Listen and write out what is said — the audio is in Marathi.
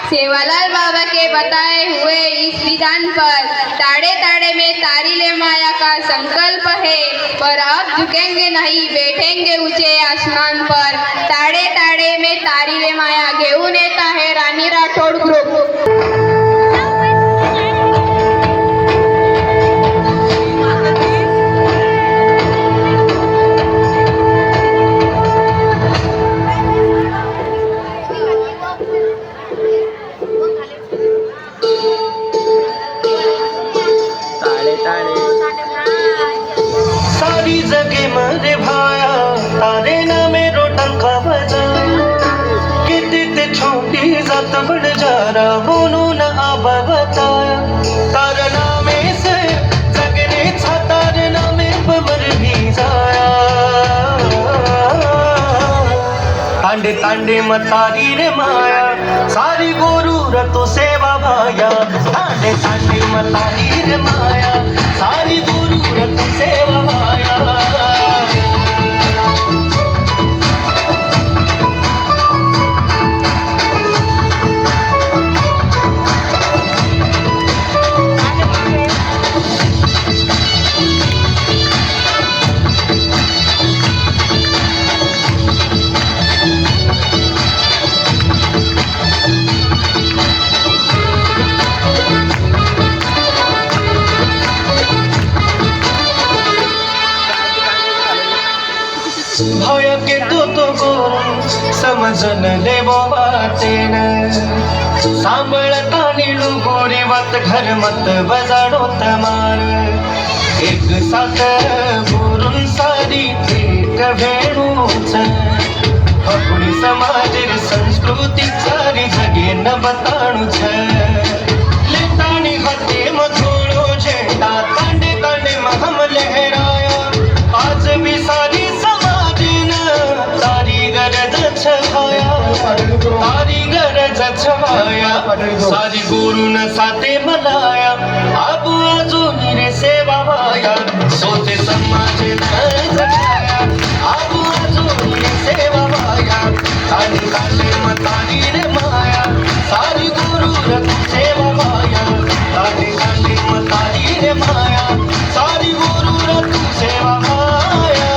सेवालाल बाबा के बताए हुए इस विधान पर ताड़े ताड़े में तारीले माया का संकल्प है, पर अब झुकेंगे नहीं, बैठेंगे ऊंचे आसमान पर। ताड़े ताड़े में तारीले माया घेऊन येत आहे राणी राठोड ग्रुप। सारी जगे मध्ये भाया तारे नामे रोटंका बजाया, किती ते छोटी जात बडजारा म्हणून आबा बताया। तार नामे से जगने छा तार नामे पमर भी जाया, तांडे तांडे मतारी रे माया सारी गोरू रतो सेवा भाया। तांडे तांडे मतारी रे माया सारी गोरू रतो सेवा भाया। भय के तो गोरू समजन लेवो वाटेन, सांभळता निळू गोरी वात घर मत बजाडो तमार। एक साथ बोरून सारी एक भेणूच, फकुडी समाजेर संस्कृती सारी जगे न बताणूच। लेताणी हाते मधोळो झेंडा तांडे तांडे महम लहराया, आज भी सारी तारी गरज छवाया। सारी गुरुन साथे मलाया, अब अजून रे सेवा भाया। सोते समाज जगाया, अब अजून रे सेवा भाया। तारी काले मतारी रे माया सारी गुरु रतु सेवा भाया। तारी काले मतारी रे माया सारी गुरु रतु सेवा भाया।